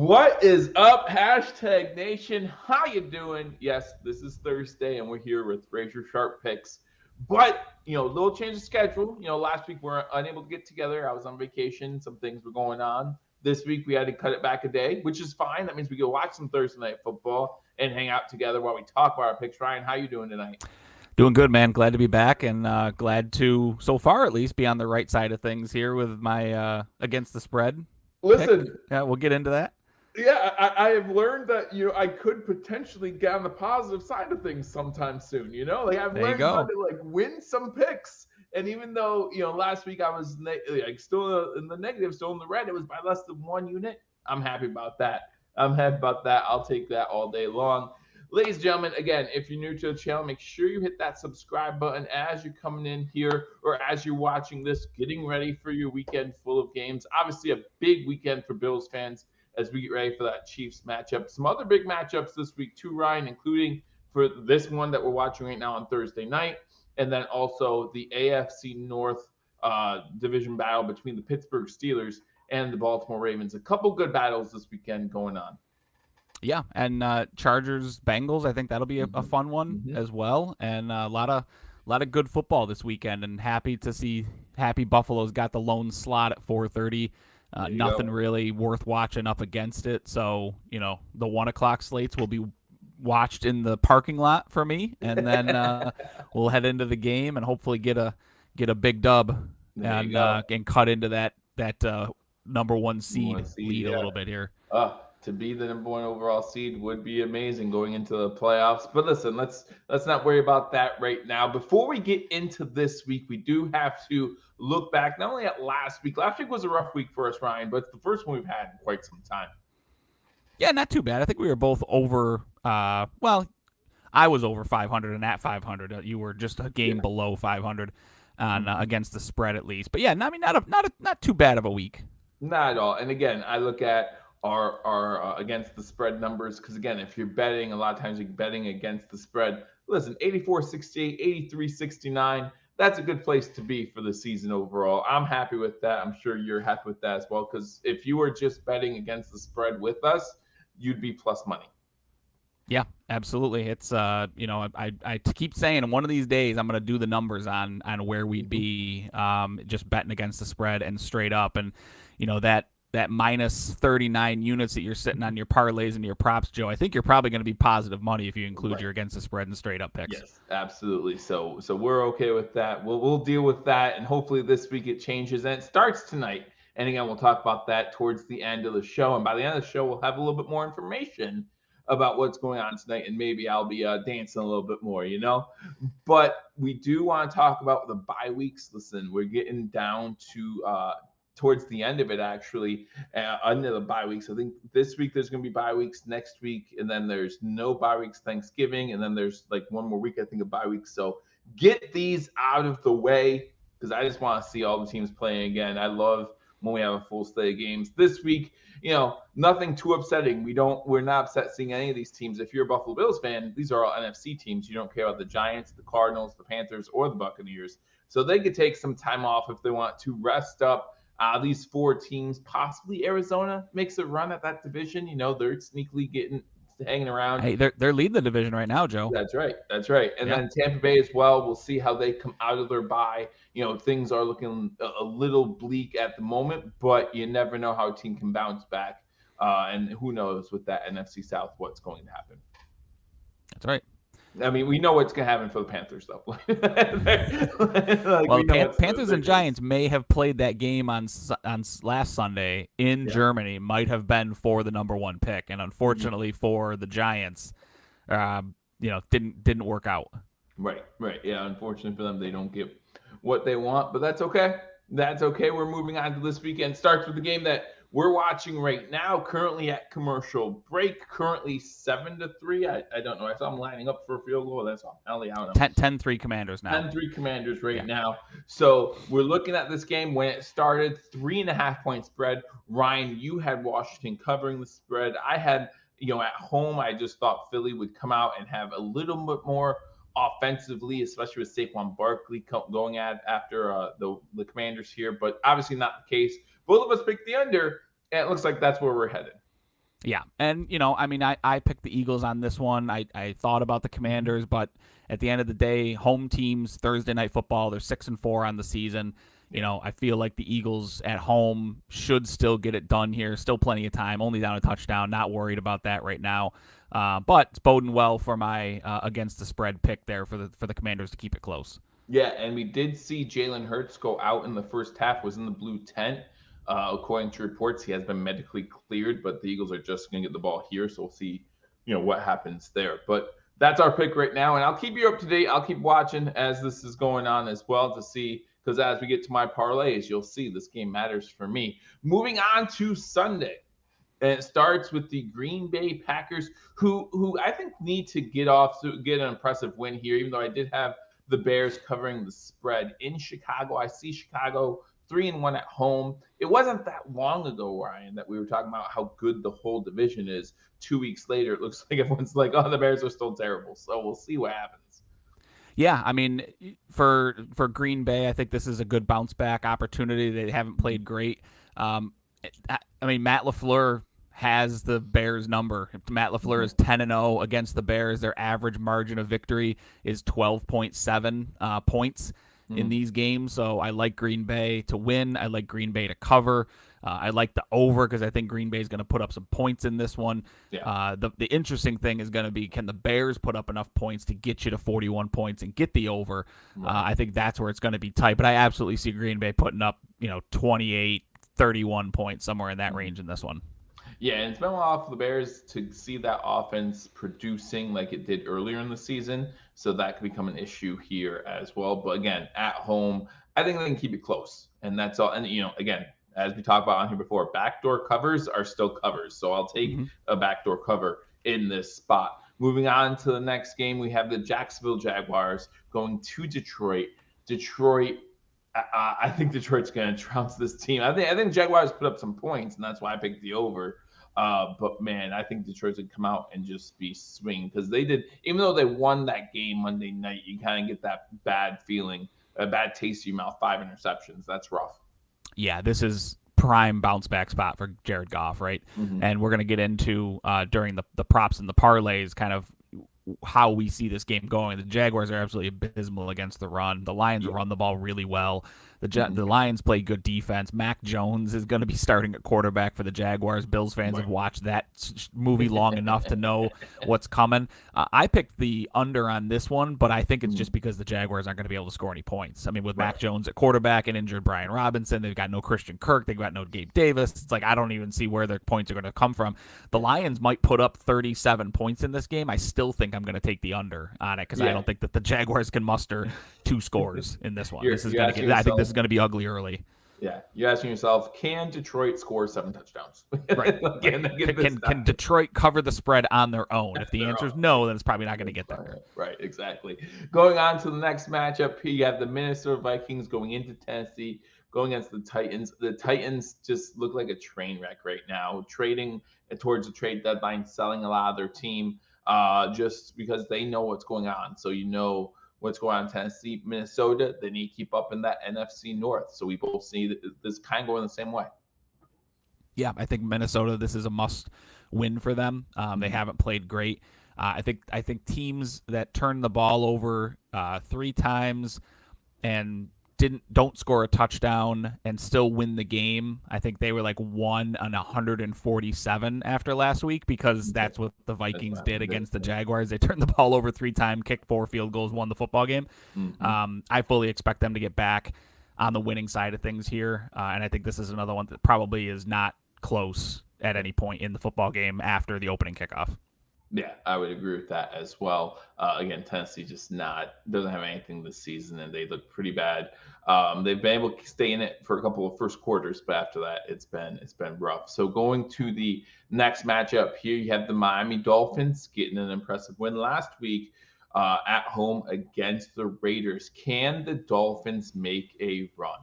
What is up, hashtag nation? How you doing? Yes, this is Thursday, and we're here with Razor Sharp picks. But a little change of schedule. Last week we were unable to get together. I was on vacation. Some things were going on. This week we had to cut it back a day, which is fine. That means we go watch some Thursday night football and hang out together while we talk about our picks. Ryan, how you doing tonight? Doing good, man. Glad to be back, and glad to, so far at least, be on the right side of things here with my against the spread pick. Listen, Yeah, we'll get into that. yeah, I have learned that I could potentially get on the positive side of things sometime soon. Like I've There you learned how go. to win some picks, and even though last week I was still in the negative, still in the red, it was by less than 1 unit. I'm happy about that. I'm happy about that. I'll take that all day long. Ladies and gentlemen, again, if you're new to the channel, make sure you hit that subscribe button as you're coming in here or as you're watching this, getting ready for your weekend full of games. Obviously, a big weekend for Bills fans as we get ready for that Chiefs matchup. Some other big matchups this week too, Ryan, including for this one that we're watching right now on Thursday night, and then also the AFC North division battle between the Pittsburgh Steelers and the Baltimore Ravens. A couple good battles this weekend going on. Yeah, and Chargers Bengals. I think that'll be a fun one Mm-hmm. as well, and a lot of good football this weekend. And happy to see Buffalo's got the lone slot at 4:30. Nothing really worth watching up against it. So the 1 o'clock slates will be watched in the parking lot for me, and then we'll head into the game and hopefully get a big dub and cut into that number one seed lead a little bit here. To be the number 1 overall seed would be amazing going into the playoffs. But listen, let's not worry about that right now. Before we get into this week, we do have to look back not only at last week. Last week was a rough week for us, Ryan, but it's the first one we've had in quite some time. Yeah, not too bad. I think we were both over. Well, I was over 500 and at 500. You were just a game below 500 on against the spread at least. But yeah, I mean, not too bad of a week. Not at all. And again, I look at our against the spread numbers because again, if you're betting, a lot of times you're betting against the spread. Listen, 84.68, 83.69. That's a good place to be for the season overall. I'm happy with that. I'm sure you're happy with that as well. Because if you were just betting against the spread with us, you'd be plus money. Yeah, absolutely. It's I keep saying one of these days I'm going to do the numbers on where we'd be just betting against the spread and straight up, and that minus 39 units that you're sitting on your parlays and your props, Joe. I think you're probably going to be positive money if you include your against the spread and straight up picks. Yes, absolutely. So we're okay with that. We'll deal with that, and hopefully this week it changes and it starts tonight. And again, we'll talk about that towards the end of the show. And by the end of the show, we'll have a little bit more information about what's going on tonight, and maybe I'll be dancing a little bit more, But we do want to talk about the bye weeks. Listen, we're getting down to towards the end of it, actually, under the bye weeks. I think this week there's going to be bye weeks, next week, and then there's no bye weeks Thanksgiving, and then there's like one more week, I think, of bye weeks. So get these out of the way because I just want to see all the teams playing again. I love when we have a full slate of games. This week, nothing too upsetting. We're not upset seeing any of these teams. If you're a Buffalo Bills fan, these are all NFC teams. You don't care about the Giants, the Cardinals, the Panthers, or the Buccaneers. So they could take some time off if they want to rest up. These 4 teams, possibly Arizona makes a run at that division. They're sneakily hanging around. Hey, they're leading the division right now, Joe. That's right. And then Tampa Bay as well. We'll see how they come out of their bye. Things are looking a little bleak at the moment, but you never know how a team can bounce back. And who knows with that NFC South what's going to happen. That's right. I mean, we know what's going to happen for the Panthers, though. Well, the Panthers and Giants may have played that game on last Sunday in Germany, might have been for the number 1 pick, and unfortunately for the Giants, didn't work out. Right. Yeah, unfortunately for them, they don't get what they want, but that's okay. We're moving on to this weekend. Starts with the game that we're watching right now, currently at commercial break, currently 7-3. I don't know. I saw them lining up for a field goal. That's all. I don't know. 10-3 Commanders now. 10-3 Commanders now. So we're looking at this game when it started, 3.5-point spread. Ryan, you had Washington covering the spread. I had, at home, I just thought Philly would come out and have a little bit more offensively, especially with Saquon Barkley going after the Commanders here, but obviously not the case. Both of us picked the under, and it looks like that's where we're headed. Yeah, and I mean, I picked the Eagles on this one. I thought about the Commanders, but at the end of the day, home teams, Thursday night football, they're 6-4 on the season. I feel like the Eagles at home should still get it done here. Still plenty of time, only down a touchdown. Not worried about that right now. But it's boding well for my against the spread pick there for the Commanders to keep it close. Yeah, and we did see Jalen Hurts go out in the first half, was in the blue tent. According to reports, he has been medically cleared, but the Eagles are just going to get the ball here, so we'll see, what happens there. But that's our pick right now, and I'll keep you up to date. I'll keep watching as this is going on as well to see, because as we get to my parlays, you'll see this game matters for me. Moving on to Sunday, and it starts with the Green Bay Packers, who I think need to get an impressive win here, even though I did have the Bears covering the spread in Chicago. I see Chicago 3-1 at home. It wasn't that long ago, Ryan, that we were talking about how good the whole division is. 2 weeks later, it looks like everyone's like, oh, the Bears are still terrible. So we'll see what happens. Yeah, I mean, for Green Bay, I think this is a good bounce back opportunity. They haven't played great. I mean, Matt LaFleur has the Bears number. Matt LaFleur is 10-0 against the Bears. Their average margin of victory is 12.7 points in these games. So I like Green Bay to win. I like Green Bay to cover. I like the over because I think Green Bay is going to put up some points in this one. Yeah. The interesting thing is going to be, can the Bears put up enough points to get you to 41 points and get the over? Right. I think that's where it's going to be tight. But I absolutely see Green Bay putting up 28, 31 points, somewhere in that range in this one. Yeah, and it's been a while for the Bears to see that offense producing like it did earlier in the season, so that could become an issue here as well. But again, at home, I think they can keep it close, and that's all. And again, as we talked about on here before, backdoor covers are still covers, so I'll take a backdoor cover in this spot. Moving on to the next game, we have the Jacksonville Jaguars going to Detroit. I think Detroit's going to trounce this team. I think Jaguars put up some points, and that's why I picked the over. But man, I think Detroit's going to come out and just be swinging, because they did, even though they won that game Monday night, you kind of get that bad feeling, a bad taste in your mouth. 5 interceptions. That's rough. Yeah, this is prime bounce back spot for Jared Goff, right? And we're going to get into during the props and the parlays kind of how we see this game going. The Jaguars are absolutely abysmal against the run. The Lions run the ball really well. The Lions play good defense. Mac Jones is going to be starting at quarterback for the Jaguars. Bills fans have watched that movie long enough to know what's coming. I picked the under on this one, but I think it's just because the Jaguars aren't going to be able to score any points. I mean, with Mac Jones at quarterback and injured Brian Robinson, they've got no Christian Kirk, they've got no Gabe Davis. It's like I don't even see where their points are going to come from. The Lions might put up 37 points in this game. I still think I'm going to take the under on it because I don't think that the Jaguars can muster 2 scores in this one. I think this is going to be ugly early. Yeah, you're asking yourself, can Detroit score 7 touchdowns? Right. Can Detroit cover the spread on their own? If the answer is no, then it's probably not going to get there. Right, exactly. Going on to the next matchup, here you have the Minnesota Vikings going into Tennessee, going against the Titans. The Titans just look like a train wreck right now, trading towards the trade deadline, selling a lot of their team just because they know what's going on. So what's going on in Tennessee. Minnesota, they need to keep up in that NFC North. So we both see this kind of going the same way. Yeah, I think Minnesota, this is a must win for them. They haven't played great. I think teams that turn the ball over 3 times and don't score a touchdown and still win the game. I think they were like 1 on 147 after last week, because that's what the Vikings did against the Jaguars. They turned the ball over 3 times, kicked 4 field goals, won the football game. I fully expect them to get back on the winning side of things here, and I think this is another one that probably is not close at any point in the football game after the opening kickoff. Yeah, I would agree with that as well. Again, Tennessee just doesn't have anything this season, and they look pretty bad. They've been able to stay in it for a couple of first quarters, but after that, it's been rough. So going to the next matchup here, you have the Miami Dolphins getting an impressive win last week at home against the Raiders. Can the Dolphins make a run?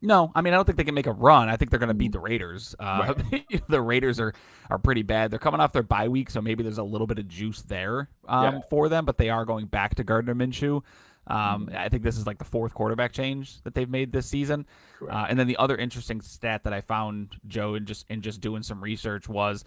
No, I mean, I don't think they can make a run. I think they're going to beat the Raiders. The Raiders are pretty bad. They're coming off their bye week, so maybe there's a little bit of juice there for them, but they are going back to Gardner Minshew. I think this is like the fourth quarterback change that they've made this season. And then the other interesting stat that I found, Joe, in just doing some research was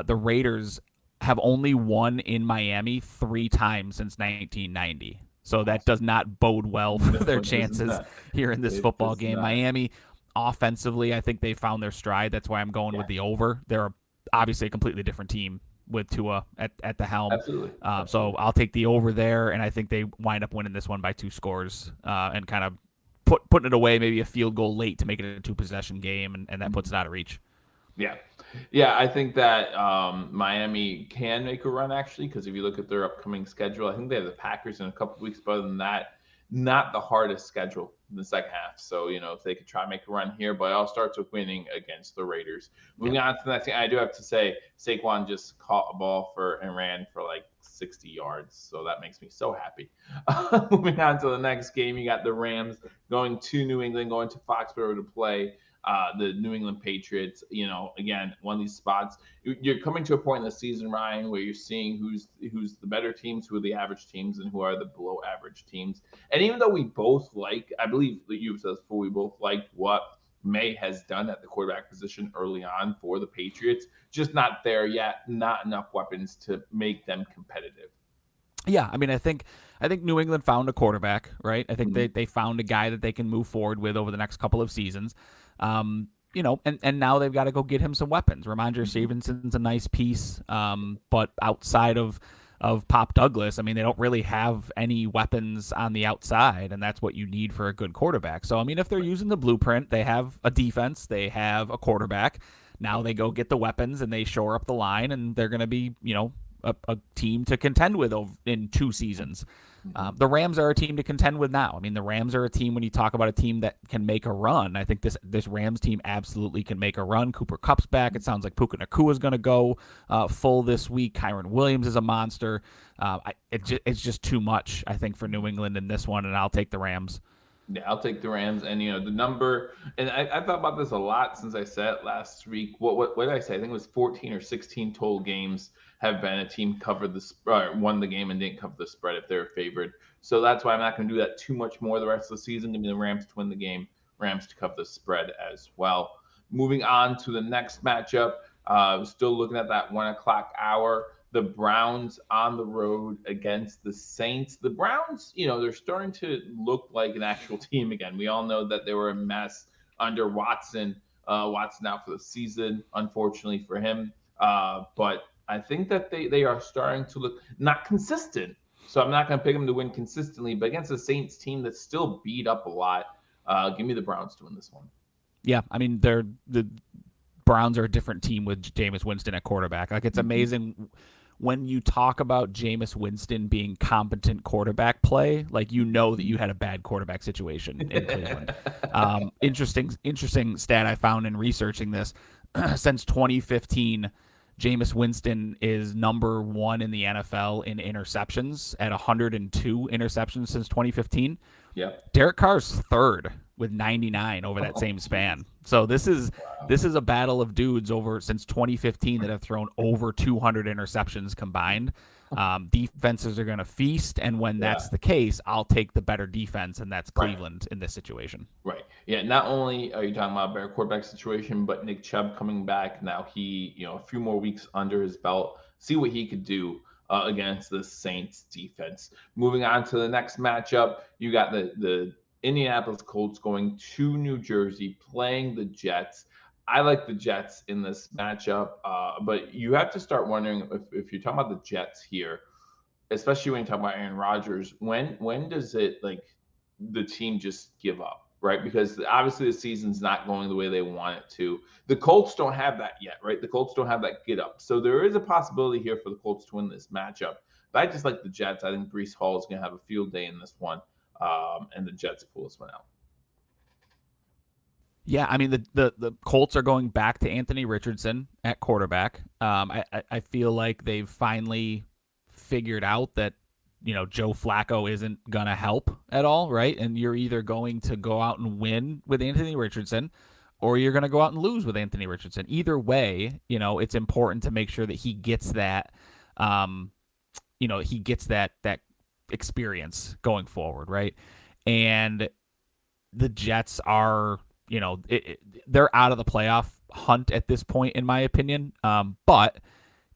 the Raiders have only won in Miami 3 times since 1990. So that does not bode well for their chances here in this football game. Miami, offensively, I think they found their stride. That's why I'm going with the over. They're obviously a completely different team with Tua at the helm. Absolutely. So I'll take the over there, and I think they wind up winning this one by 2 scores and kind of putting it away, maybe a field goal late to make it a 2-possession game, and that puts it out of reach. Yeah, I think that Miami can make a run, actually, because if you look at their upcoming schedule, I think they have the Packers in a couple of weeks, but other than that, not the hardest schedule in the second half. So, if they could try to make a run here, but it all starts with winning against the Raiders. Moving on to the next thing, I do have to say, Saquon just caught a ball and ran for like 60 yards. So that makes me so happy. Moving on to the next game, you got the Rams going to New England, going to Foxborough to play the New England Patriots. Again, one of these spots, you're coming to a point in the season, Ryan, where you're seeing who's the better teams, who are the average teams, and who are the below average teams. And even though we both I believe that you've said before, we both like what May has done at the quarterback position early on for the Patriots, just not there yet, not enough weapons to make them competitive. Yeah, I mean, I think New England found a quarterback, right? I think they found a guy that they can move forward with over the next couple of seasons. And now they've got to go get him some weapons. Ramondre Stevenson's a nice piece, but outside of Pop Douglas, I mean, they don't really have any weapons on the outside, and that's what you need for a good quarterback. So, I mean, if they're using the blueprint, they have a defense, they have a quarterback. Now they go get the weapons and they shore up the line, and they're going to be, a team to contend with in 2 seasons. The Rams are a team to contend with now. I mean, the Rams are a team, when you talk about a team that can make a run, I think this Rams team absolutely can make a run. Cooper Kupp's back. It sounds like Puka Nacua is going to go full this week. Kyron Williams is a monster. It's just too much, I think, for New England in this one, and I'll take the Rams. Yeah, I'll take the Rams. And, the number, and I thought about this a lot since I said it last week. What did I say? I think it was 14 or 16 total games have been a team covered won the game and didn't cover the spread if they're favored. So that's why I'm not going to do that too much more the rest of the season. Give me the Rams to win the game, Rams to cover the spread as well. Moving on to the next matchup, still looking at that 1 o'clock hour. The Browns on the road against the Saints. The Browns, they're starting to look like an actual team again. We all know that they were a mess under Watson. Watson out for the season, unfortunately for him. But I think that they are starting to look not consistent. So I'm not going to pick them to win consistently, but against a Saints team that's still beat up a lot, give me the Browns to win this one. Yeah, I mean, the Browns are a different team with Jameis Winston at quarterback. Like, it's amazing when you talk about Jameis Winston being competent quarterback play, like, that you had a bad quarterback situation in Cleveland. Interesting stat I found in researching this. Since 2015, Jameis Winston is number 1 in the NFL in interceptions at 102 interceptions since 2015. Yeah. Derek Carr's 3rd with 99 over that same span. So this is a battle of dudes since 2015 that have thrown over 200 interceptions combined. Defenses are going to feast, and when that's the case, I'll take the better defense, and that's Cleveland in this situation. Right. Yeah. Not only are you talking about a better quarterback situation, but Nick Chubb coming back now. He, a few more weeks under his belt. See what he could do against the Saints defense. Moving on to the next matchup, you got the Indianapolis Colts going to New Jersey playing the Jets. I like the Jets in this matchup, but you have to start wondering if you're talking about the Jets here, especially when you talk about Aaron Rodgers, when does it, like, the team just give up, right? Because obviously the season's not going the way they want it to. The Colts don't have that yet, right? The Colts don't have that get up. So there is a possibility here for the Colts to win this matchup. But I just like the Jets. I think Breece Hall is going to have a field day in this one, and the Jets pull this one out. Yeah, I mean, the Colts are going back to Anthony Richardson at quarterback. I feel like they've finally figured out that, Joe Flacco isn't going to help at all, right? And you're either going to go out and win with Anthony Richardson, or you're going to go out and lose with Anthony Richardson. Either way, it's important to make sure that he gets that, experience going forward, right? And the Jets are, they're out of the playoff hunt at this point, in my opinion. But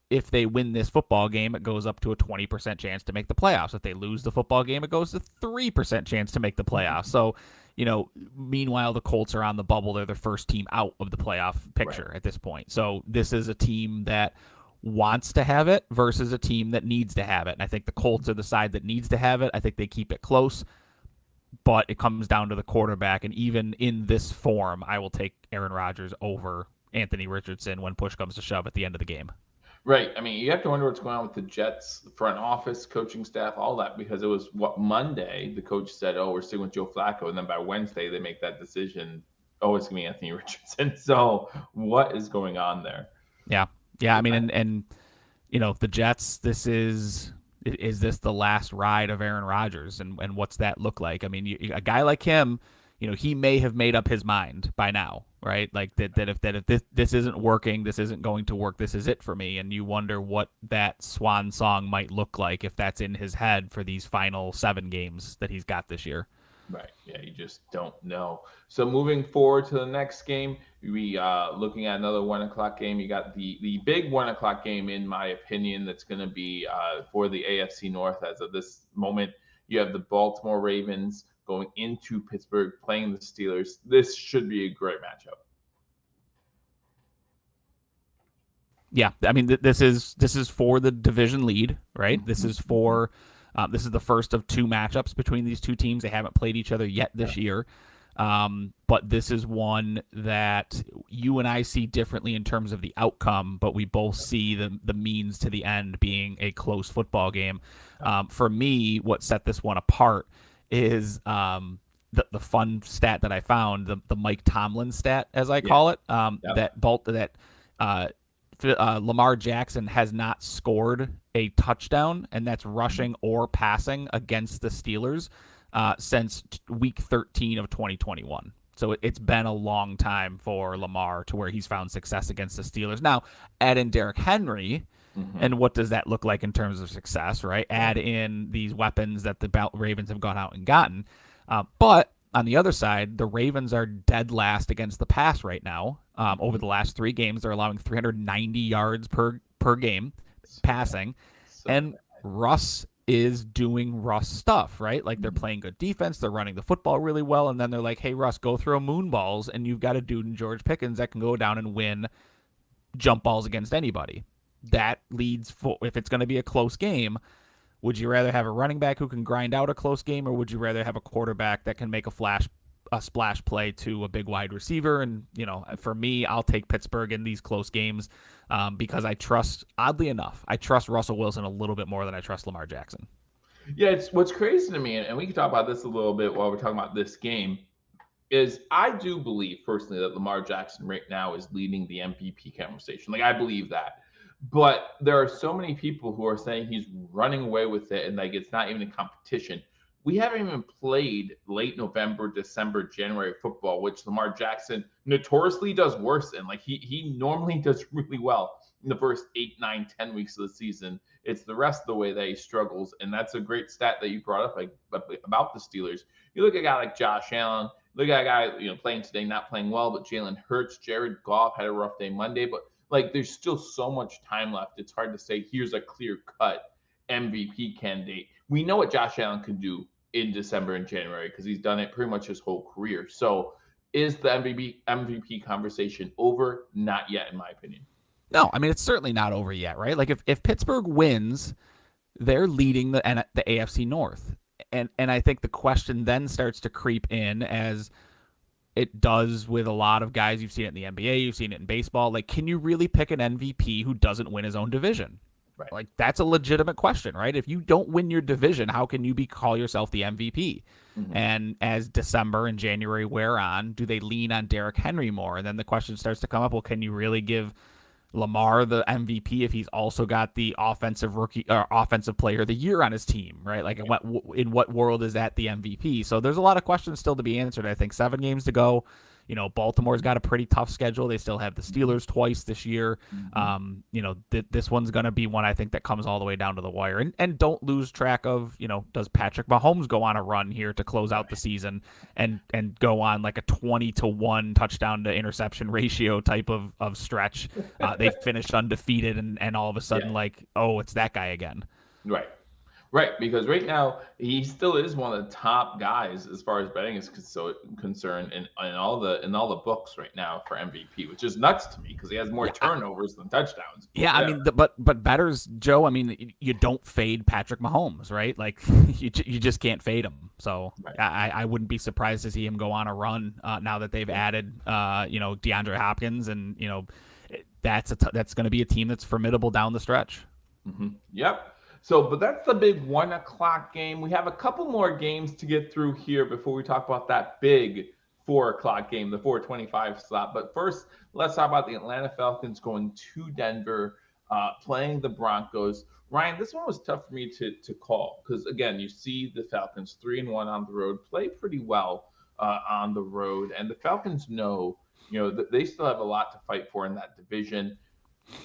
if they win this football game, it goes up to a 20% chance to make the playoffs. If they lose the football game, it goes to 3% chance to make the playoffs. So, meanwhile, the Colts are on the bubble. They're the first team out of the playoff picture at this point. So this is a team that wants to have it versus a team that needs to have it. And I think the Colts are the side that needs to have it. I think they keep it close, but it comes down to the quarterback. And even in this form, I will take Aaron Rodgers over Anthony Richardson when push comes to shove at the end of the game. Right. I mean, you have to wonder what's going on with the Jets, the front office, coaching staff, all that, because it was Monday, the coach said, oh, we're sticking with Joe Flacco. And then by Wednesday, they make that decision. Oh, it's going to be Anthony Richardson. So what is going on there? Yeah. Yeah. I mean, and the Jets, is this the last ride of Aaron Rodgers? And what's that look like? I mean, a guy like him, he may have made up his mind by now, right? Like that if this isn't working, this isn't going to work, this is it for me. And you wonder what that swan song might look like if that's in his head for these final 7 games that he's got this year. Right. Yeah, you just don't know. So moving forward to the next game, we looking at another 1:00 game. You got the big 1:00 game, in my opinion, that's going to be for the AFC North as of this moment. You have the Baltimore Ravens going into Pittsburgh, playing the Steelers. This should be a great matchup. Yeah, I mean, this is for the division lead, right? Mm-hmm. This is for this is the first of 2 matchups between these 2 teams. They haven't played each other yet this year, but this is one that you and I see differently in terms of the outcome, but we both see the means to the end being a close football game. For me, what set this one apart is the fun stat that I found, the Mike Tomlin stat, as I call it, that Lamar Jackson has not scored a touchdown, and that's rushing or passing, against the Steelers since week 13 of 2021. So it's been a long time for Lamar to where he's found success against the Steelers. Now, add in Derrick Henry, and what does that look like in terms of success, right? Add in these weapons that the Ravens have gone out and gotten. But on the other side, the Ravens are dead last against the pass right now. Over the last 3 games, they're allowing 390 yards per game passing. And Russ is doing Russ stuff, right? Like, they're playing good defense, they're running the football really well, and then they're like, hey, Russ, go throw moon balls, and you've got a dude in George Pickens that can go down and win jump balls against anybody. That leads for, if it's going to be a close game, would you rather have a running back who can grind out a close game, or would you rather have a quarterback that can make a splash play to a big wide receiver? And, for me, I'll take Pittsburgh in these close games because oddly enough, I trust Russell Wilson a little bit more than I trust Lamar Jackson. Yeah, it's what's crazy to me, and we can talk about this a little bit while we're talking about this game, is I do believe personally that Lamar Jackson right now is leading the MVP conversation. Like, I believe that. But there are so many people who are saying he's running away with it and like it's not even a competition. We haven't even played late November, December, January football, which Lamar Jackson notoriously does worse in. Like he normally does really well in the first 8, 9, 10 weeks of the season. It's the rest of the way that he struggles. And that's a great stat that you brought up about the Steelers. You look at a guy like Josh Allen, look at a guy, playing today, not playing well, but Jalen Hurts, Jared Goff had a rough day Monday, but like there's still so much time left. It's hard to say here's a clear-cut MVP candidate. We know what Josh Allen can do in December and January because he's done it pretty much his whole career. So is the MVP conversation over? Not yet, in my opinion. No, I mean, it's certainly not over yet, right? Like if Pittsburgh wins, they're leading the AFC North. And I think the question then starts to creep in, as it does with a lot of guys. You've seen it in the NBA, you've seen it in baseball. Like, can you really pick an MVP who doesn't win his own division? Right. Like, that's a legitimate question, right? If you don't win your division, how can you call yourself the MVP? Mm-hmm. And as December and January wear on, do they lean on Derrick Henry more? And then the question starts to come up, well, can you really give Lamar the MVP if he's also got the offensive player of the year on his team, right? Like, in what world is that the MVP? So there's a lot of questions still to be answered. I think 7 games to go. Baltimore's got a pretty tough schedule. They still have the Steelers twice this year. This one's going to be one I think that comes all the way down to the wire. And don't lose track of, does Patrick Mahomes go on a run here to close out the season and go on like a 20-1 touchdown to interception ratio type of stretch? They finished undefeated and all of a sudden it's that guy again. Right, because right now he still is one of the top guys as far as betting is concerned in all the books right now for MVP, which is nuts to me because he has more turnovers than touchdowns. I mean, but bettors, Joe. I mean, you don't fade Patrick Mahomes, right? Like you just can't fade him. So I wouldn't be surprised to see him go on a run now that they've added DeAndre Hopkins, and that's going to be a team that's formidable down the stretch. Yep. So, but that's the big 1 o'clock game. We have a couple more games to get through here before we talk about that big 4 o'clock game, the 4:25 slot. But first, let's talk about the Atlanta Falcons going to Denver, playing the Broncos. Ryan, this one was tough for me to call because, again, you see the Falcons 3-1 on the road, play pretty well on the road. And the Falcons know, that they still have a lot to fight for in that division.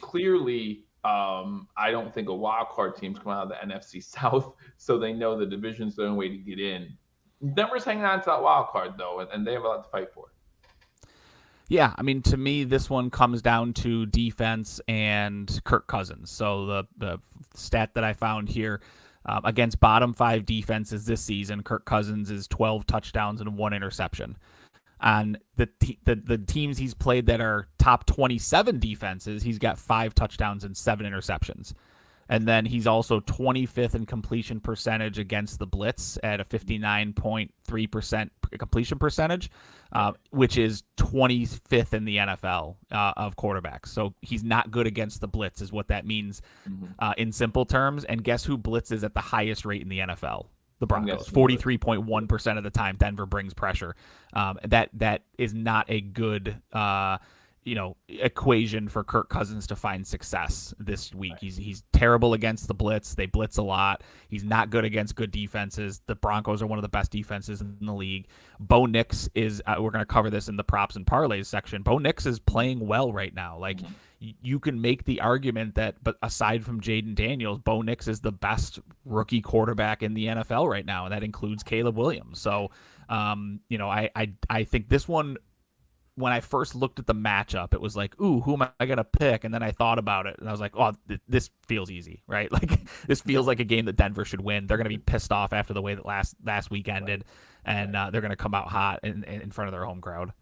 Clearly, I don't think a wild card team's coming out of the NFC South, so they know the division's the only way to get in. Denver's hanging on to that wild card, though, and they have a lot to fight for. Yeah, I mean, to me, this one comes down to defense and Kirk Cousins. So the stat that I found here, against bottom 5 defenses this season, Kirk Cousins is 12 touchdowns and 1 interception. On the teams he's played that are top 27 defenses, he's got 5 touchdowns and 7 interceptions. And then he's also 25th in completion percentage against the blitz at a 59.3% completion percentage, which is 25th in the NFL of quarterbacks. So he's not good against the blitz is what that means in simple terms. And guess who blitzes at the highest rate in the NFL? The Broncos. 43.1% of the time Denver brings pressure. That is not a good equation for Kirk Cousins to find success this week. He's terrible against the blitz. They blitz a lot. He's not good against good defenses. The Broncos are one of the best defenses in the league. Bo Nix is we're going to cover this in the props and parlays section. Bo Nix is playing well right now. Like you can make the argument that, but aside from Jaden Daniels, Bo Nix is the best rookie quarterback in the NFL right now, and that includes Caleb Williams. So, I think this one, when I first looked at the matchup, it was like, ooh, who am I going to pick? And then I thought about it, and I was like, oh, this feels easy, right? Like, this feels like a game that Denver should win. They're going to be pissed off after the way that last week ended, and they're going to come out hot in front of their home crowd.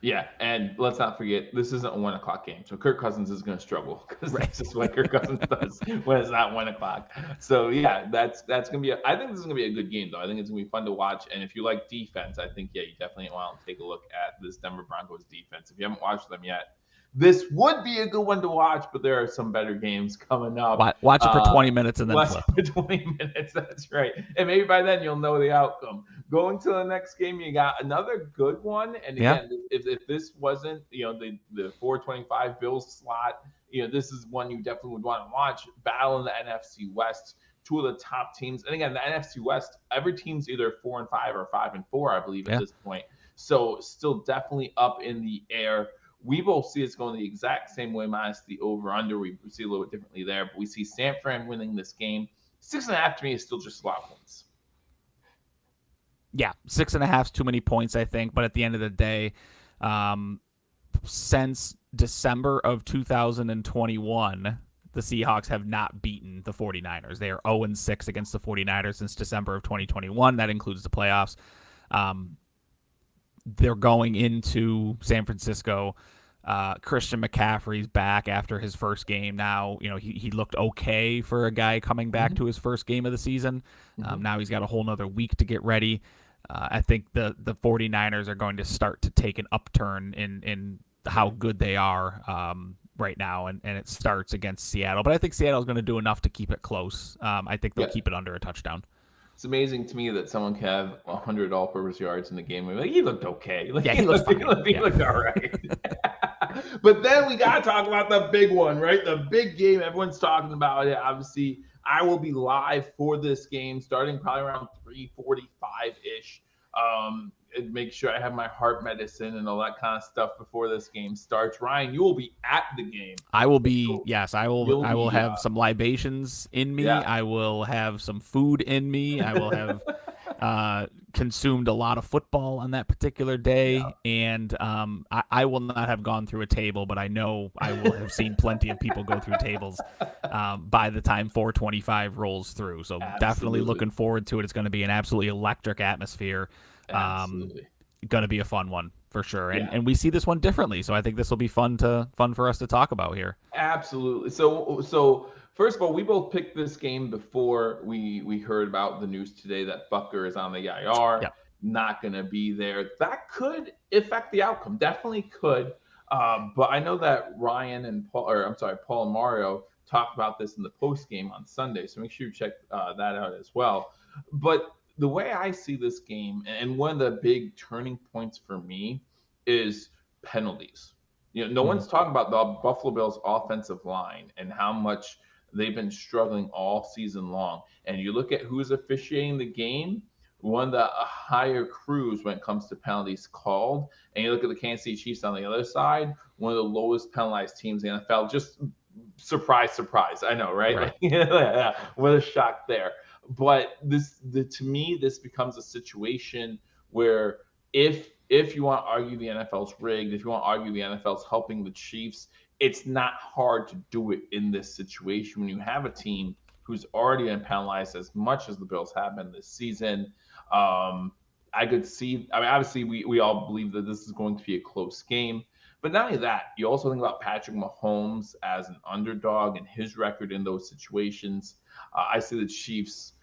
Yeah, and let's not forget, this isn't a 1 o'clock game, so Kirk Cousins is going to struggle because that's just what Kirk Cousins does when it's not 1 o'clock. So, yeah, that's going to be I think this is going to be a good game, though. I think it's going to be fun to watch, and if you like defense, I think, you definitely want to take a look at this Denver Broncos defense. If you haven't watched them yet, this would be a good one to watch, but there are some better games coming up. Watch it for 20 minutes and then watch flip. it for 20 minutes, that's right. And maybe by then you'll know the outcome. Going to the next game, you got another good one. And again, if this wasn't, the 4:25 Bills slot, this is one you definitely would want to watch. Battle in the NFC West, 2 of the top teams. And again, the NFC West, every team's either 4-5 or 5-4, I believe, at this point. So still definitely up in the air. We both see it's going the exact same way minus the over-under. We see a little bit differently there, but we see San Fran winning this game. 6.5 to me is still just a lot of points. Yeah, 6.5 is too many points, I think. But at the end of the day, since December of 2021, the Seahawks have not beaten the 49ers. They are 0-6 against the 49ers since December of 2021. That includes the playoffs. They're going into San Francisco. Christian McCaffrey's back after his first game. Now, he looked okay for a guy coming back to his first game of the season. Now he's got a whole nother week to get ready. I think the 49ers are going to start to take an upturn in how good they are right now, and it starts against Seattle. But I think Seattle's going to do enough to keep it close. I think they'll keep it under a touchdown. It's amazing to me that someone can have 100 all-purpose yards in the game. Like, he looked okay. He looked fine. He looked all right. But then we got to talk about the big one, right? The big game. Everyone's talking about it. Obviously, I will be live for this game starting probably around 3:45-ish. make sure I have my heart medicine and all that kind of stuff before this game starts. Ryan, you will be at the game. I will be. Yes, I will. I will be, have some libations in me. Yeah. I will have some food in me. I will have consumed a lot of football on that particular day, and I will not have gone through a table, but I know I will have seen plenty of people go through tables by the time 425 rolls through. So definitely looking forward to it. It's going to be an absolutely electric atmosphere. Absolutely. Going to be a fun one for sure, and we see this one differently. So I think this will be fun for us to talk about here. Absolutely. So first of all, we both picked this game before we heard about the news today that Bucker is on the IR, not going to be there. That could affect the outcome. Definitely could. But I know that Ryan and Paul and Mario talked about this in the post game on Sunday. So make sure you check that out as well. But the way I see this game, and one of the big turning points for me, is penalties. No one's talking about the Buffalo Bills offensive line and how much they've been struggling all season long. And you look at who's officiating the game, one of the higher crews when it comes to penalties called. And you look at the Kansas City Chiefs on the other side, one of the lowest penalized teams in the NFL. Just surprise. I know, right? What a shock there. But to me, this becomes a situation where if you want to argue the NFL's rigged, if you want to argue the NFL's helping the Chiefs, it's not hard to do it in this situation when you have a team who's already been penalized as much as the Bills have been this season. I could see, obviously we all believe that this is going to be a close game. But not only that, you also think about Patrick Mahomes as an underdog and his record in those situations. I see the Chiefs,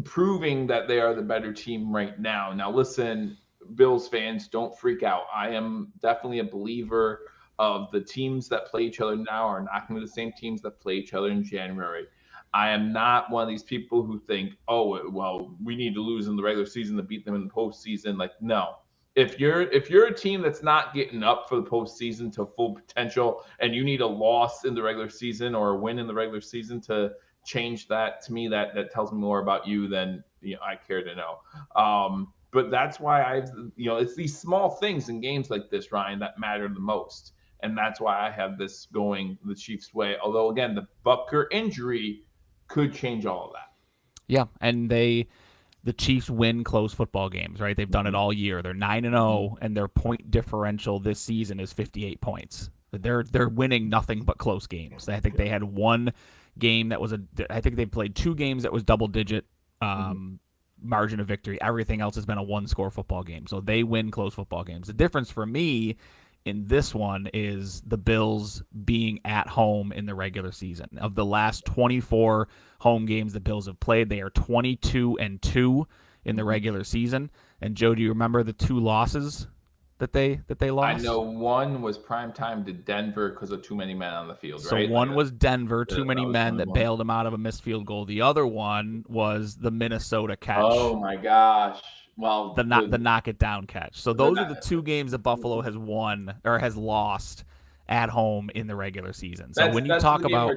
proving that they are the better team right now. Now, listen, Bills fans, don't freak out. I am definitely a believer of the teams that play each other now are not going to be the same teams that play each other in January. I am not one of these people who think, oh, well, we need to lose in the regular season to beat them in the postseason. Like, no. If you're a team that's not getting up for the postseason to full potential, and you need a loss in the regular season or a win in the regular season to change that, to me, that tells me more about you than I care to know. But that's why it's these small things in games like this, Ryan, that matter the most, and that's why I have this going the Chiefs' way. Although again, the Bucker injury could change all of that. Yeah, and the Chiefs win close football games, right? They've done it all year. They're 9-0, and their point differential this season is 58 points. They're winning nothing but close games. I think they had one game that was I think they played two games that was double-digit margin of victory. Everything else has been a one-score football game. So they win close football games. The difference for me in this one is the Bills being at home in the regular season. Of the last 24 home games the Bills have played, they are 22-2 in the regular season. And Joe, do you remember the two losses that they lost? I know one was primetime to Denver because of too many men on the field, so right? So one was Denver, too many men that bailed him out of a missed field goal. The other one was the Minnesota catch. Oh my gosh. Well, the knock it down catch. So those are the two games that Buffalo has won or has lost at home in the regular season. So when you talk about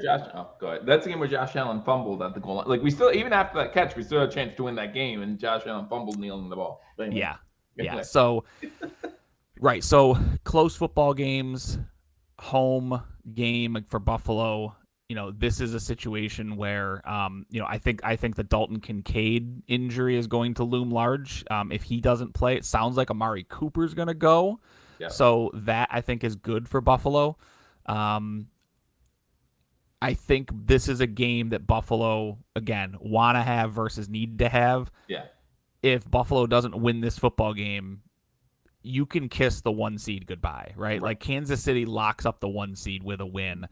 go ahead. That's the game where Josh Allen fumbled at the goal line. Like we still, even after that catch, we still had a chance to win that game, and Josh Allen fumbled kneeling the ball. Anyway. Yeah. So right. So close football games, home game for Buffalo. This is a situation where, I think the Dalton Kincaid injury is going to loom large. If he doesn't play, it sounds like Amari Cooper's going to go. Yeah. So that I think is good for Buffalo. I think this is a game that Buffalo, again, want to have versus need to have. Yeah. If Buffalo doesn't win this football game, you can kiss the 1 seed goodbye, right? Like Kansas City locks up the 1 seed with a win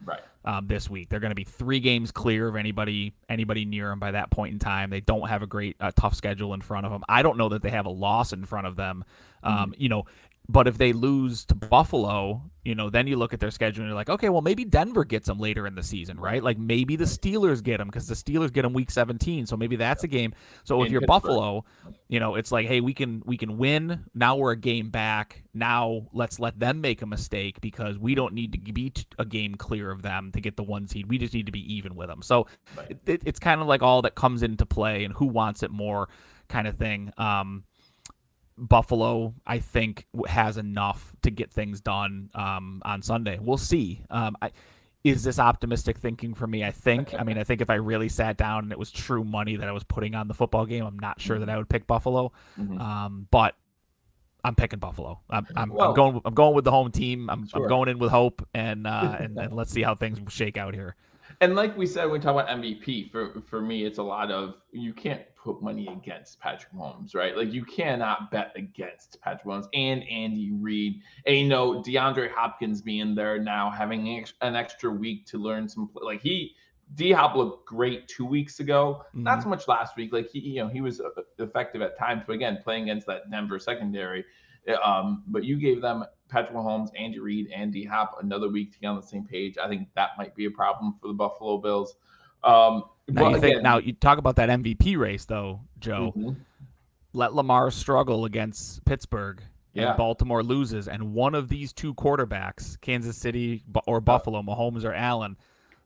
this week. They're going to be 3 games clear of anybody near them by that point in time. They don't have a tough schedule in front of them. I don't know that they have a loss in front of them. But if they lose to Buffalo, then you look at their schedule and you're like, okay, well, maybe Denver gets them later in the season, right? Like maybe the Steelers get them because the Steelers get them week 17. So maybe that's a game. So if you're Buffalo, it's like, hey, we can win. Now we're a game back. Now let's let them make a mistake because we don't need to be a game clear of them to get the 1 seed. We just need to be even with them. So it's kind of like all that comes into play and who wants it more kind of thing. Buffalo, I think, has enough to get things done on Sunday. We'll see. Is this optimistic thinking for me? I think. I mean, I think if I really sat down and it was true money that I was putting on the football game, I'm not sure that I would pick Buffalo. But I'm picking Buffalo. I'm going with the home team. I'm going in with hope, and let's see how things shake out here. And like we said, when we talk about MVP, for me, it's a lot of, you can't put money against Patrick Mahomes, right? Like, you cannot bet against Patrick Mahomes and Andy Reid. And, DeAndre Hopkins being there now, having an extra week to learn some, like, D-Hop looked great 2 weeks ago. Not so much last week. Like, he was effective at times, but again, playing against that Denver secondary. But you gave them Patrick Mahomes, Andy Reid, and D-Hop another week to get on the same page. I think that might be a problem for the Buffalo Bills. Now you talk about that MVP race, though, Joe. Let Lamar struggle against Pittsburgh, and Baltimore loses, and one of these two quarterbacks, Kansas City or Buffalo, Mahomes or Allen,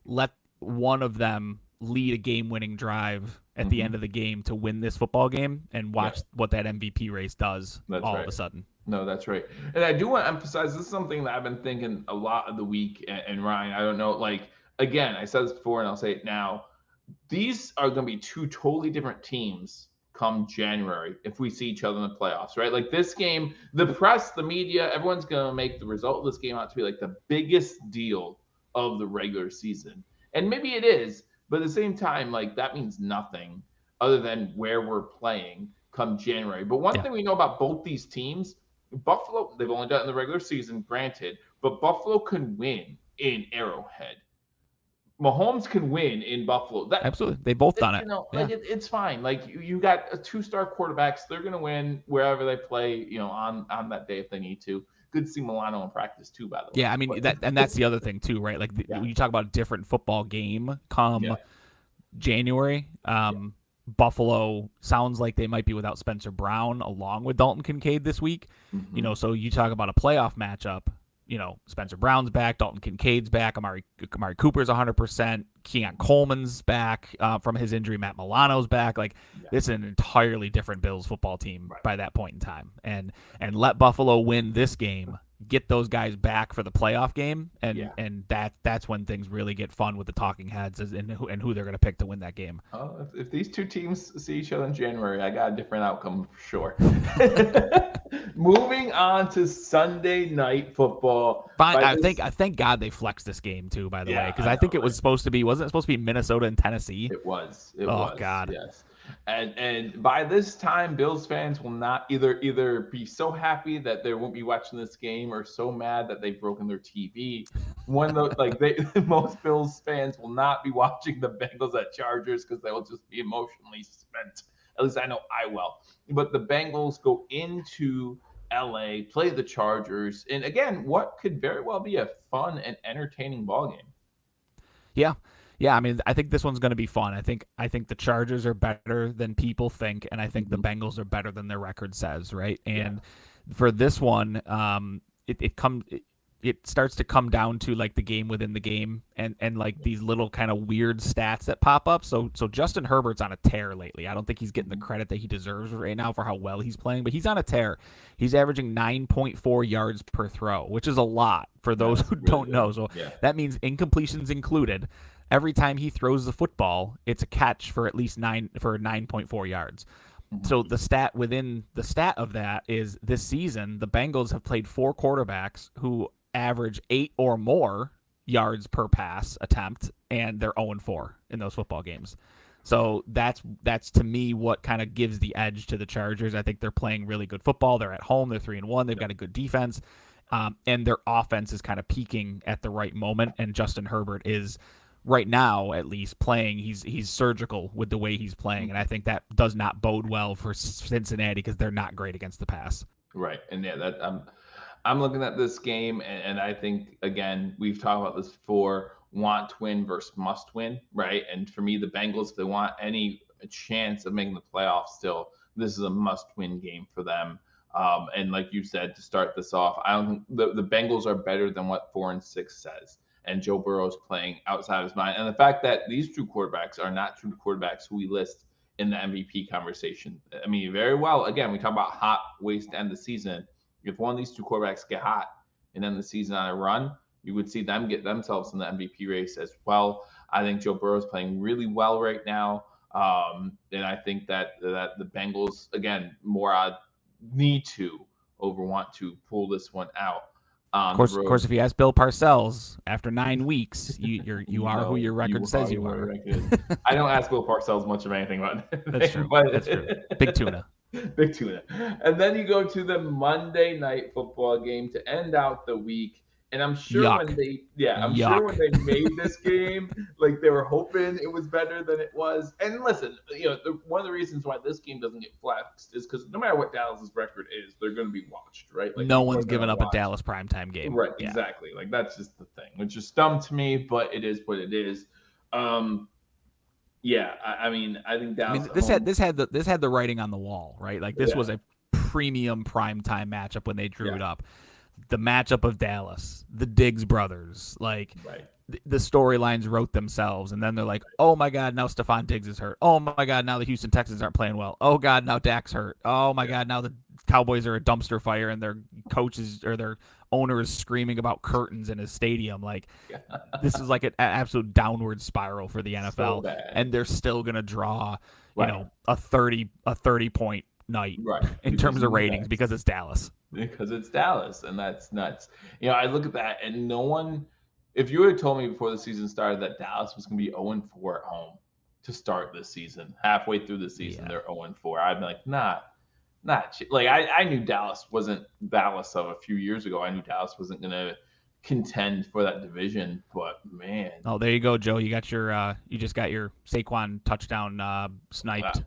let one of them lead a game-winning drive at the end of the game to win this football game, and watch what that MVP race does all of a sudden. No, that's right. And I do want to emphasize, this is something that I've been thinking a lot of the week. And Ryan, I don't know, like, again, I said this before and I'll say it now. These are going to be two totally different teams come January if we see each other in the playoffs, right? Like, this game, the press, the media, everyone's going to make the result of this game out to be like the biggest deal of the regular season. And maybe it is, but at the same time, like, that means nothing other than where we're playing come January. But one thing we know about both these teams, Buffalo, they've only done it in the regular season, granted, but Buffalo can win in Arrowhead. Mahomes can win in Buffalo. Absolutely. They both done it. Like, it's fine. Like, you got a 2-star quarterbacks. They're going to win wherever they play, on that day if they need to. Good to see Milano in practice too, by the way. Yeah, I mean, that's the other thing too, right? Like, when you talk about a different football game come January, Buffalo sounds like they might be without Spencer Brown along with Dalton Kincaid this week. So you talk about a playoff matchup. Spencer Brown's back, Dalton Kincaid's back, Amari Cooper's 100%, Keon Coleman's back from his injury, Matt Milano's back. Like, this is an entirely different Bills football team by that point in time. And let Buffalo win this game, get those guys back for the playoff game, and that's when things really get fun with the talking heads and who they're going to pick to win that game. If these two teams see each other in January, I got a different outcome for sure. Moving on to Sunday Night Football. Fine. I thank God they flexed this game too, by the way, because I think it was supposed to be, wasn't it supposed to be Minnesota and Tennessee? It was. Oh God. Yes. And by this time, Bills fans will not either be so happy that they won't be watching this game or so mad that they've broken their TV. Most Bills fans will not be watching the Bengals at Chargers because they will just be emotionally spent. At least I know I will. But the Bengals go into LA, play the Chargers, and again, what could very well be a fun and entertaining ball game. Yeah, I mean, I think this one's going to be fun. I think the Chargers are better than people think, and I think the Bengals are better than their record says, right? And for this one, it starts to come down to like the game within the game and like these little kind of weird stats that pop up. So Justin Herbert's on a tear lately. I don't think he's getting the credit that he deserves right now for how well he's playing, but he's on a tear. He's averaging 9.4 yards per throw, which is a lot for those who don't know. So that means incompletions included. Every time he throws the football, it's a catch for at least 9.4 yards. So the stat within the stat of that is this season, the Bengals have played 4 quarterbacks who average 8 or more yards per pass attempt, and they're 0-4 in those football games. So that's to me what kind of gives the edge to the Chargers. I think they're playing really good football. They're at home. They're 3-1. They've got a good defense, and their offense is kind of peaking at the right moment. And Justin Herbert is, right now at least, playing. He's surgical with the way he's playing, and I think that does not bode well for Cincinnati because they're not great against the pass. Right, and that I'm looking at this game, and I think, again, we've talked about this before, want to win versus must win, right? And for me, the Bengals, if they want any chance of making the playoffs still, this is a must-win game for them. And like you said, to start this off, I don't think the Bengals are better than what 4-6 says. And Joe Burrow's playing outside of his mind. And the fact that these two quarterbacks are not two quarterbacks who we list in the MVP conversation. I mean, very well. Again, we talk about hot ways to end the season. If one of these two quarterbacks get hot and end the season on a run, you would see them get themselves in the MVP race as well. I think Joe Burrow is playing really well right now. And I think that the Bengals, again, more need to over want to pull this one out. Of course, if you ask Bill Parcells after 9 weeks, you are who your record says you are. I don't ask Bill Parcells much of anything about that. That's true. That's true. Big tuna. Big tuna. And then you go to the Monday night football game to end out the week. And I'm sure Yuck. sure when they made this game, like they were hoping it was better than it was. And listen, one of the reasons why this game doesn't get flexed is because no matter what Dallas's record is, they're going to be watched, right? Like no one's giving up a Dallas primetime game, right? Yeah. Exactly. Like that's just the thing, which is dumb to me, but it is what it is. Yeah, I mean, I think Dallas. I mean, this had the writing on the wall, right? Like this was a premium primetime matchup when they drew it up. The matchup of Dallas, the Diggs brothers, like the storylines wrote themselves, and then they're like, "Oh my God, now Stephon Diggs is hurt. Oh my God, now the Houston Texans aren't playing well. Oh God, now Dak's hurt. Oh my God, now the Cowboys are a dumpster fire, and their coaches or their owner is screaming about curtains in his stadium. Like this is like an absolute downward spiral for the NFL, and they're still gonna draw, a 30 point night in terms of ratings because it's Dallas. Because it's Dallas, and that's nuts. I look at that, and no one, if you had told me before the season started that Dallas was going to be 0-4 at home to start this season, halfway through the season, they're 0-4, I'd be like, not. Like, I knew Dallas wasn't Dallas of a few years ago. I knew Dallas wasn't going to contend for that division, but man. Oh, there you go, Joe. You got you just got your Saquon touchdown sniped.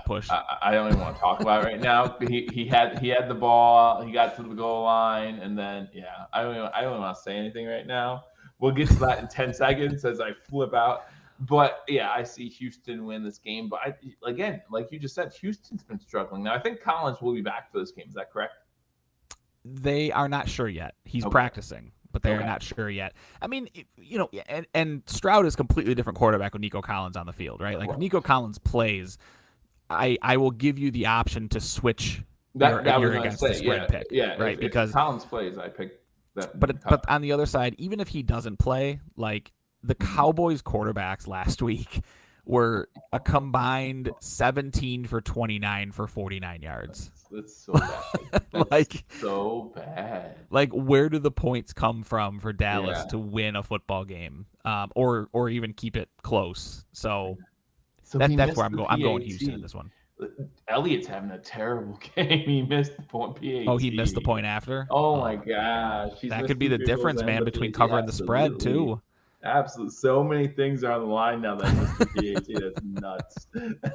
Push. I don't even want to talk about it right now. He had the ball. He got to the goal line, and then I don't even want to say anything right now. We'll get to that in 10 seconds as I flip out. But I see Houston win this game. But again, like you just said, Houston's been struggling. Now I think Collins will be back for this game. Is that correct? They are not sure yet. He's practicing, but they are not sure yet. I mean, and Stroud is a completely different quarterback with Nico Collins on the field, right? Like if Nico Collins plays, I will give you the option to switch your against the spread pick, right? Because if Collins plays, I pick that. But on the other side, even if he doesn't play, like the Cowboys quarterbacks last week were a combined 17 for 29 for 49 yards. That's so bad. That's so bad. Like, where do the points come from for Dallas to win a football game, or even keep it close? So that's where I'm going. I'm going Houston in this one. Elliott's having a terrible game. He missed the point. PAT. Oh, he missed the point after? Oh my gosh. That could be the difference, man, between covering the spread, too. Absolutely. So many things are on the line now that Mr. PAT. That's nuts.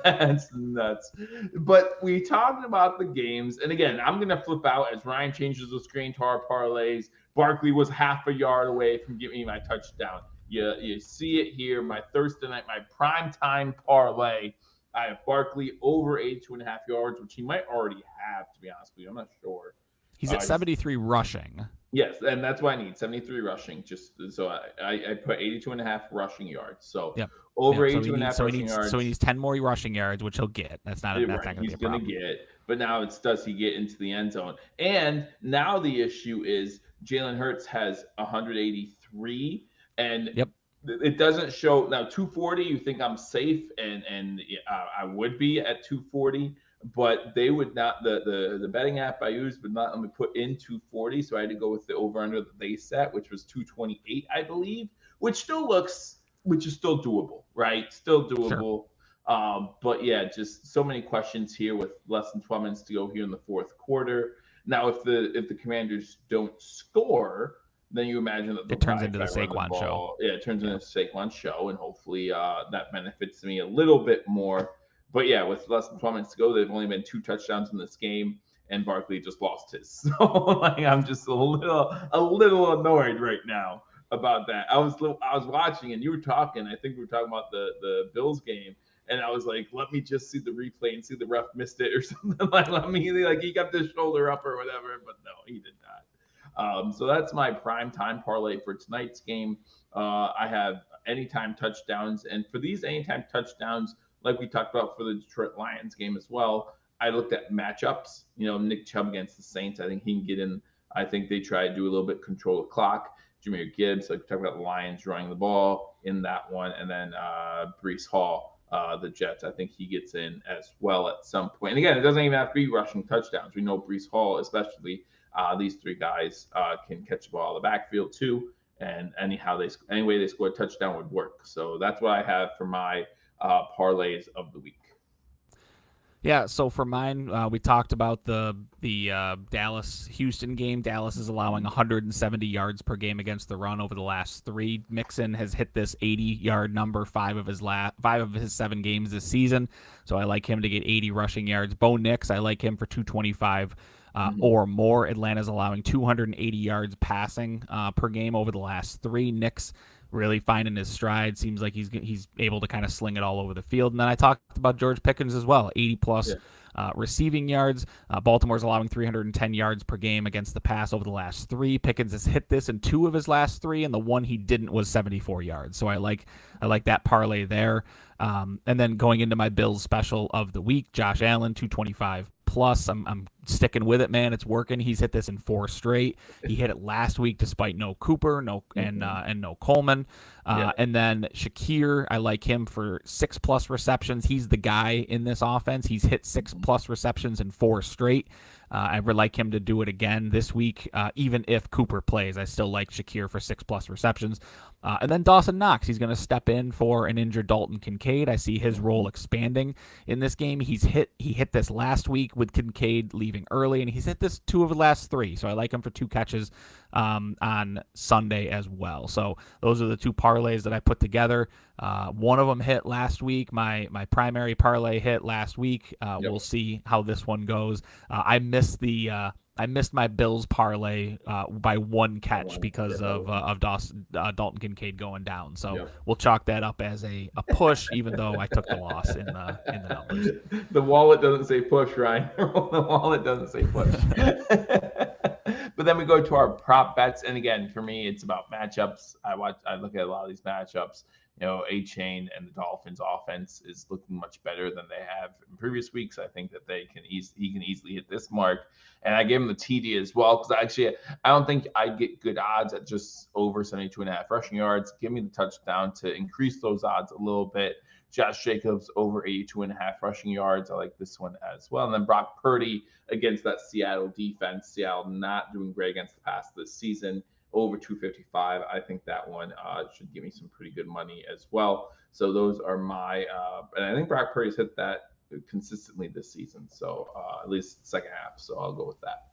That's nuts. But we talked about the games. And again, I'm going to flip out as Ryan changes the screen to our parlays. Barkley was half a yard away from giving me my touchdown. You see it here. My Thursday night, my primetime parlay. I have Barkley over 82.5 yards, which he might already have, to be honest with you. I'm not sure. He's at 73 rushing. Yes, and that's what I need, 73 rushing. Just so I put 82.5 rushing yards. So over 82.5 rushing yards. So he needs 10 more rushing yards, which he'll get. That's not going to be a problem. He's going to get. But now it's, does he get into the end zone? And now the issue is Jalen Hurts has 183, and it doesn't show. Now 240, you think I'm safe, and I would be at 240. But they would not, the betting app I used would not let me put in 240, so I had to go with the over-under that they set, which was 228, I believe, which is still doable, right? Still doable. Sure. But just so many questions here with less than 12 minutes to go here in the fourth quarter. Now, if the Commanders don't score, then you imagine that it turns into the Saquon show. Yeah, it turns into a Saquon show, and hopefully that benefits me a little bit more. But with less than 12 minutes to go, there've only been 2 touchdowns in this game, and Barkley just lost his. So I'm just a little annoyed right now about that. I was watching, and you were talking. I think we were talking about the Bills game, and I was like, let me just see the replay and see the ref missed it or something. He got the shoulder up or whatever, but no, he did not. So that's my primetime parlay for tonight's game. I have anytime touchdowns, and for these anytime touchdowns, like we talked about for the Detroit Lions game as well, I looked at matchups. Nick Chubb against the Saints, I think he can get in. I think they try to do a little bit control the clock. Jahmyr Gibbs, like we talked about the Lions running the ball in that one, and then Breece Hall, the Jets. I think he gets in as well at some point. And again, it doesn't even have to be rushing touchdowns. We know Breece Hall, especially these three guys, can catch the ball in the backfield too. And any way they score a touchdown would work. So that's what I have for my parlays of the week. Yeah, so for mine, we talked about the Dallas-Houston game. Dallas is allowing 170 yards per game against the run over the last three. Mixon has hit this 80-yard number five of his 7 games this season, so I like him to get 80 rushing yards. Bo Nix, I like him for 225 or more. Atlanta's allowing 280 yards passing per game over the last 3. Nix really finding his stride. Seems like he's able to kind of sling it all over the field. And then I talked about George Pickens as well, 80-plus receiving yards. Baltimore's allowing 310 yards per game against the pass over the last 3. Pickens has hit this in 2 of his last 3, and the one he didn't was 74 yards. So I like that parlay there. And then going into my Bills special of the week, Josh Allen, 225 plus. I'm sticking with it, man. It's working. He's hit this in 4 straight. He hit it last week despite no Cooper, and no Coleman. And then Shakir, I like him for 6+ receptions. He's the guy in this offense. He's hit 6+ receptions in 4 straight. I would like him to do it again this week, even if Cooper plays. I still like Shakir for 6+ receptions. And then Dawson Knox, he's going to step in for an injured Dalton Kincaid. I see his role expanding in this game. He hit this last week with Kincaid leaving early, and he's hit this 2 of the last 3. So I like him for 2 catches on Sunday as well. So those are the 2 parlays that I put together. One of them hit last week. My primary parlay hit last week. We'll see how this one goes. I missed my Bills parlay by 1 catch because of Dalton Kincaid going down. So we'll chalk that up as a push, even though I took the loss in the numbers. The wallet doesn't say push, Ryan. The wallet doesn't say push. But then we go to our prop bets, and again, for me, it's about matchups. I look at a lot of these matchups. A-Chain and the Dolphins offense is looking much better than they have in previous weeks. I think that he can easily hit this mark. And I gave him the TD as well, because I don't think I'd get good odds at just over 72.5 rushing yards. Give me the touchdown to increase those odds a little bit. Josh Jacobs over 82.5 rushing yards. I like this one as well. And then Brock Purdy against that Seattle defense. Seattle not doing great against the pass this season. Over 255. I think that one should give me some pretty good money as well. So those are my, and I think Brock Purdy's hit that consistently this season. So at least the second half. So I'll go with that.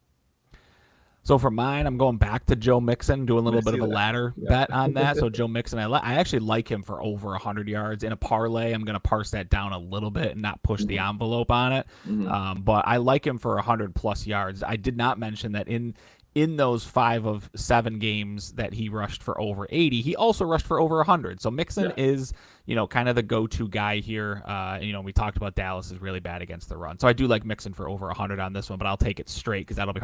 So for mine, I'm going back to Joe Mixon, doing a little bit of a ladder bet on that. So Joe Mixon, I actually like him for over 100 yards in a parlay. I'm going to parse that down a little bit and not push the envelope on it. But I like him for 100+ yards. I did not mention that in those 5 of 7 games that he rushed for over 80, he also rushed for over 100. So Mixon is, kind of the go-to guy here. We talked about Dallas is really bad against the run. So I do like Mixon for over 100 on this one, but I'll take it straight because that'll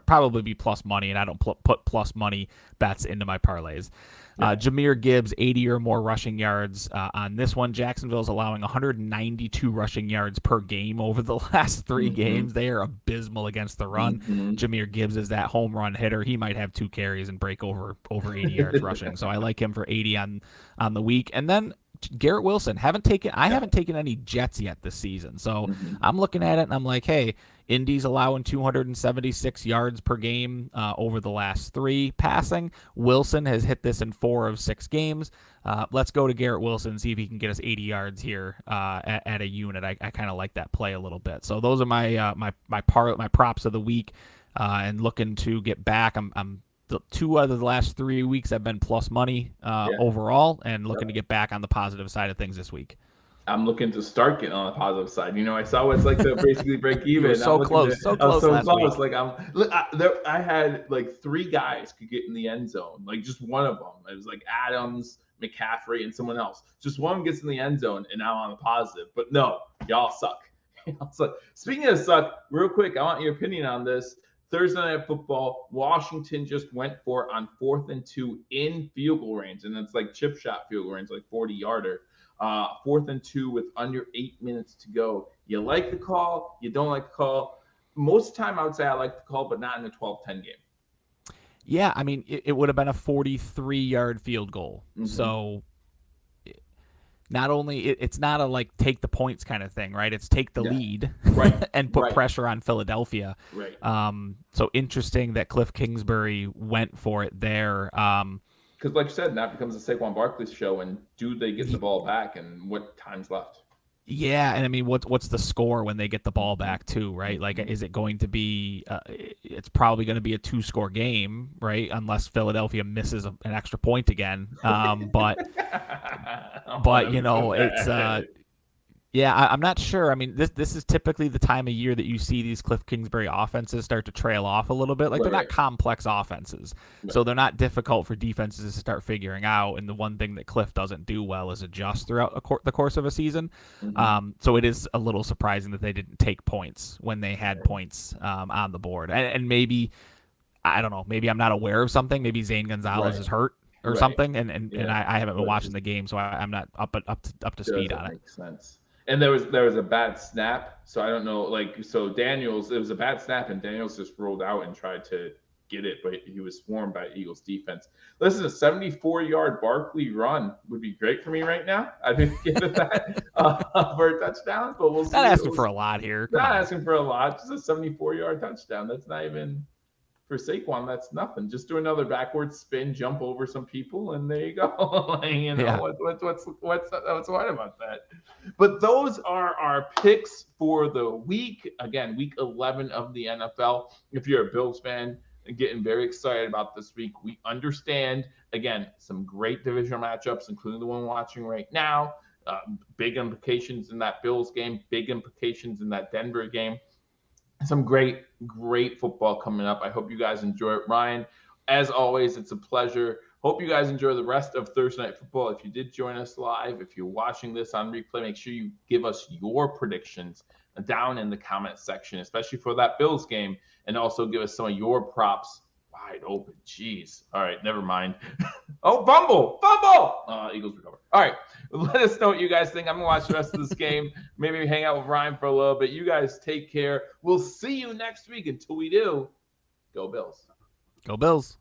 probably be plus money, and I don't put plus money bets into my parlays. Jahmyr Gibbs, 80 or more rushing yards on this one. Jacksonville's allowing 192 rushing yards per game over the last 3 games. They are abysmal against the run. Jahmyr Gibbs is that home run hitter. He might have 2 carries and break over 80 yards rushing. So I like him for 80 on the week. And then Garrett Wilson, I haven't taken any Jets yet this season. So I'm looking at it and I'm like, hey, Indy's allowing 276 yards per game over the last 3 passing. Wilson has hit this in 4 of 6 games. Let's go to Garrett Wilson and see if he can get us 80 yards here at a unit. I kind of like that play a little bit. So those are my props of the week, and looking to get back. I'm the 2 out of the last 3 weeks have been plus money overall, and looking to get back on the positive side of things this week. I'm looking to start getting on the positive side. I saw what's like to basically break even. So close last week. Like I had like 3 guys could get in the end zone. Like just one of them. It was like Adams, McCaffrey, and someone else. Just one gets in the end zone, and now I'm on the positive. But no, y'all suck. Speaking of suck, real quick, I want your opinion on this. Thursday Night Football, Washington just went for on 4th and 2 in field goal range, and it's like chip shot field goal range, like 40-yarder. 4th and 2 with under 8 minutes to go. You like the call, you don't like the call. Most of the time, I would say I like the call, but not in the 12-10 game. Yeah, I mean, it would have been a 43-yard field goal. Mm-hmm. So not only it's not a like take the points kind of thing, right? It's take the lead and put pressure on Philadelphia. Right. So interesting that Cliff Kingsbury went for it there. Because like you said, that becomes a Saquon Barkley show, and do they get the ball back, and what time's left? Yeah, and I mean, what's the score when they get the ball back too, right? Like, is it going to be? It's probably going to be a 2-score game, right? Unless Philadelphia misses an extra point again. But you know, it's yeah, I'm not sure. I mean, this is typically the time of year that you see these Cliff Kingsbury offenses start to trail off a little bit. Like, they're not complex offenses, so they're not difficult for defenses to start figuring out. And the one thing that Cliff doesn't do well is adjust throughout the course of a season. So it is a little surprising that they didn't take points when they had points on the board. And maybe, I don't know, maybe I'm not aware of something. Maybe Zane Gonzalez is hurt or something, and I haven't been watching the game, so I'm not up to speed on it. Makes sense. And there was a bad snap, so I don't know. Like, so Daniels, it was a bad snap, and Daniels just rolled out and tried to get it, but he was swarmed by Eagles defense. Listen, a 74-yard Barkley run would be great for me right now. I didn't give it that for a touchdown, but we'll see. Not asking for a lot here. Not asking for a lot. Just a 74-yard touchdown. That's not even. For Saquon, that's nothing. Just do another backwards spin, jump over some people, and there you go. What's hard about that? But those are our picks for the week. Again, week 11 of the NFL. If you're a Bills fan, getting very excited about this week. We understand, again, some great divisional matchups, including the one we're watching right now. Big implications in that Bills game, big implications in that Denver game. Some great football coming up. I hope you guys enjoy it. Ryan, as always, it's a pleasure. Hope you guys enjoy the rest of Thursday Night Football. If you did join us live, if you're watching this on replay, make sure you give us your predictions down in the comment section, especially for that Bills game, and also give us some of your props. Wide open. Jeez. All right, never mind. Oh, fumble. Eagles recover. All right, let us know what you guys think. I'm going to watch the rest of this game. Maybe hang out with Ryan for a little bit. You guys take care. We'll see you next week. Until we do, go Bills. Go Bills.